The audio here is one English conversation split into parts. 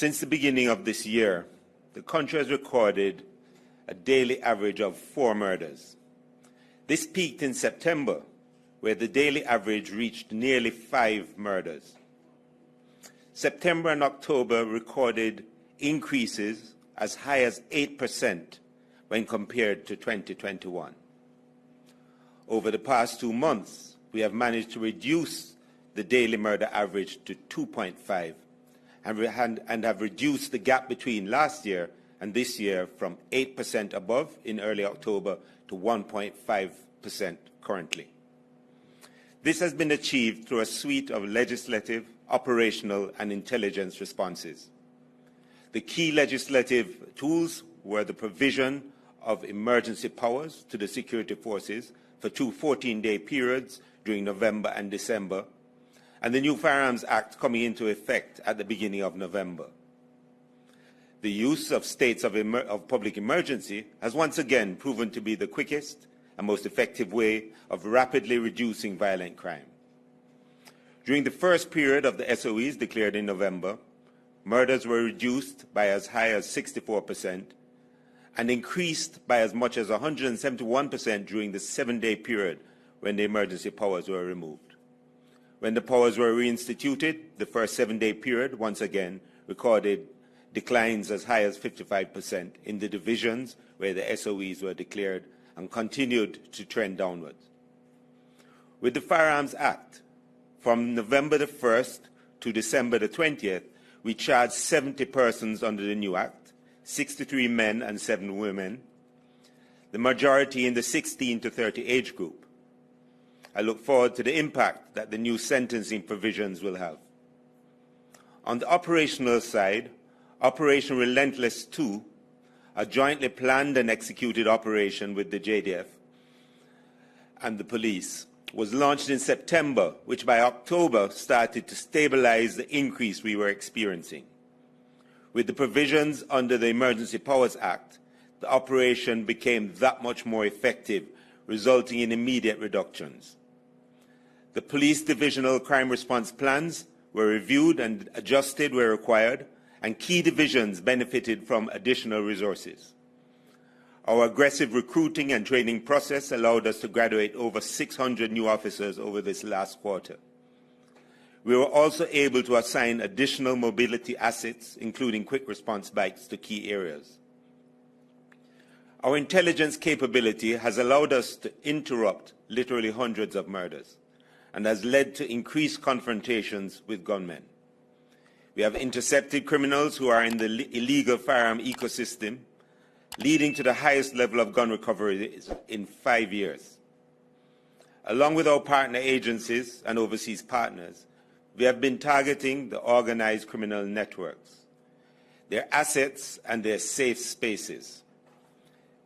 Since the beginning of this year, the country has recorded a daily average of 4 murders. This peaked in September, where the daily average reached nearly 5 murders. September and October recorded increases as high as 8% when compared to 2021. Over the past 2 months, we have managed to reduce the daily murder average to 2.5 and have reduced the gap between last year and this year from 8% above in early October to 1.5% currently. This has been achieved through a suite of legislative, operational, and intelligence responses. The key legislative tools were the provision of emergency powers to the security forces for 2 14-day periods during November and December, and the new Firearms Act coming into effect at the beginning of November. The use of states of public emergency has once again proven to be the quickest and most effective way of rapidly reducing violent crime. During the first period of the SOEs declared in November, murders were reduced by as high as 64% and increased by as much as 171% during the 7-day period when the emergency powers were removed. When the powers were reinstituted, the first 7-day period once again recorded declines as high as 55% in the divisions where the SOEs were declared and continued to trend downwards. With the Firearms Act, from November the 1st to December the 20th, we charged 70 persons under the new Act, 63 men and 7 women, the majority in the 16 to 30 age group. I look forward to the impact that the new sentencing provisions will have. On the operational side, Operation Relentless 2, a jointly planned and executed operation with the JDF and the police, was launched in September, which by October started to stabilize the increase we were experiencing. With the provisions under the Emergency Powers Act, the operation became that much more effective, resulting in immediate reductions. The police divisional crime response plans were reviewed and adjusted where required, and key divisions benefited from additional resources. Our aggressive recruiting and training process allowed us to graduate over 600 new officers over this last quarter. We were also able to assign additional mobility assets, including quick response bikes, to key areas. Our intelligence capability has allowed us to interrupt literally hundreds of murders and has led to increased confrontations with gunmen. We have intercepted criminals who are in the illegal firearm ecosystem, leading to the highest level of gun recovery in 5 years. Along with our partner agencies and overseas partners, we have been targeting the organized criminal networks, their assets and their safe spaces.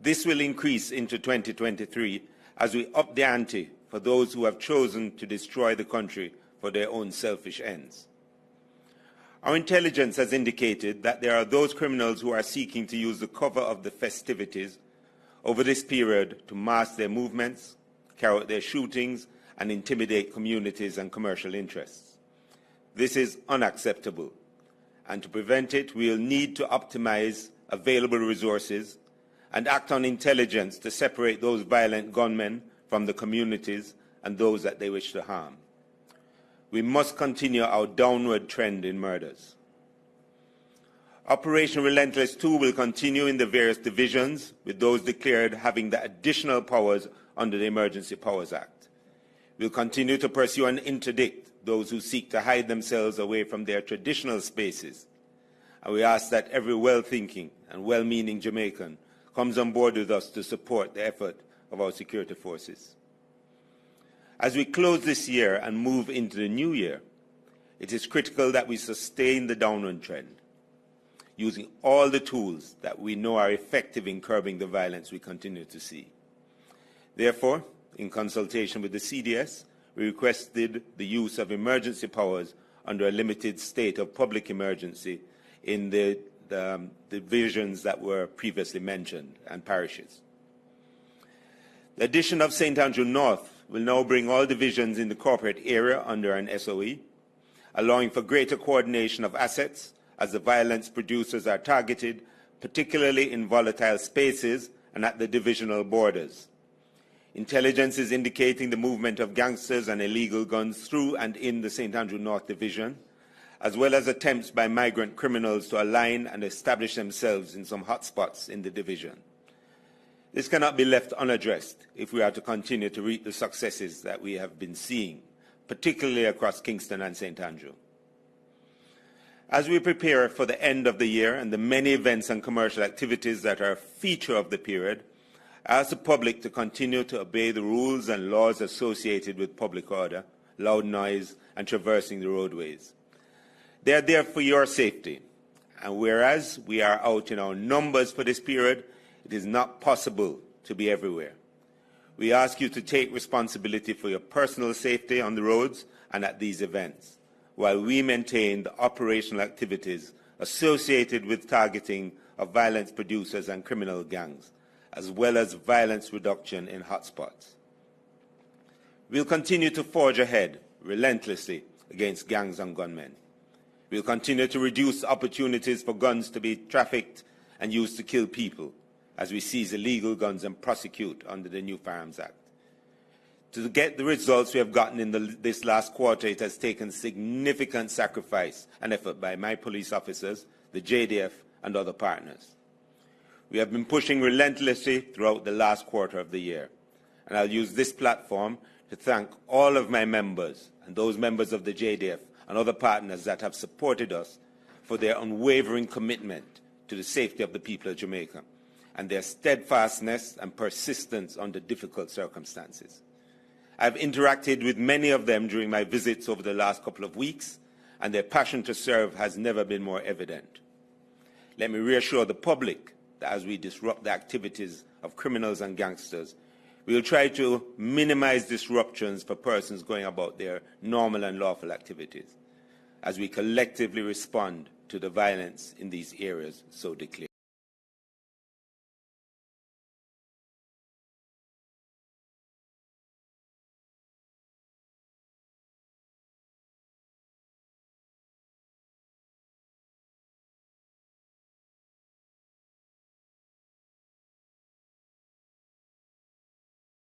This will increase into 2023 as we up the ante for those who have chosen to destroy the country for their own selfish ends. Our intelligence has indicated that there are those criminals who are seeking to use the cover of the festivities over this period to mask their movements, carry out their shootings, and intimidate communities and commercial interests. This is unacceptable, and to prevent it, we will need to optimize available resources and act on intelligence to separate those violent gunmen from the communities and those that they wish to harm. We must continue our downward trend in murders. Operation Relentless 2 will continue in the various divisions, with those declared having the additional powers under the Emergency Powers Act. We'll continue to pursue and interdict those who seek to hide themselves away from their traditional spaces. And we ask that every well-thinking and well-meaning Jamaican comes on board with us to support the effort of our security forces. As we close this year and move into the new year, it is critical that we sustain the downward trend, using all the tools that we know are effective in curbing the violence we continue to see. Therefore, in consultation with the CDS, we requested the use of emergency powers under a limited state of public emergency in the divisions that were previously mentioned and parishes. The addition of St. Andrew North will now bring all divisions in the corporate area under an SOE, allowing for greater coordination of assets as the violence producers are targeted, particularly in volatile spaces and at the divisional borders. Intelligence is indicating the movement of gangsters and illegal guns through and in the St. Andrew North Division, as well as attempts by migrant criminals to align and establish themselves in some hotspots in the division. This cannot be left unaddressed if we are to continue to reap the successes that we have been seeing, particularly across Kingston and St. Andrew. As we prepare for the end of the year and the many events and commercial activities that are a feature of the period, I ask the public to continue to obey the rules and laws associated with public order, loud noise, and traversing the roadways. They are there for your safety, and whereas we are out in our numbers for this period, it is not possible to be everywhere. We ask you to take responsibility for your personal safety on the roads and at these events, while we maintain the operational activities associated with targeting of violence producers and criminal gangs, as well as violence reduction in hotspots. We'll continue to forge ahead relentlessly against gangs and gunmen. We'll continue to reduce opportunities for guns to be trafficked and used to kill people, as we seize illegal guns and prosecute under the new Firearms Act. To get the results we have gotten in this last quarter, it has taken significant sacrifice and effort by my police officers, the JDF, and other partners. We have been pushing relentlessly throughout the last quarter of the year, and I'll use this platform to thank all of my members and those members of the JDF and other partners that have supported us for their unwavering commitment to the safety of the people of Jamaica and their steadfastness and persistence under difficult circumstances. I've interacted with many of them during my visits over the last couple of weeks, and their passion to serve has never been more evident. Let me reassure the public that as we disrupt the activities of criminals and gangsters, we will try to minimize disruptions for persons going about their normal and lawful activities, as we collectively respond to the violence in these areas so declared.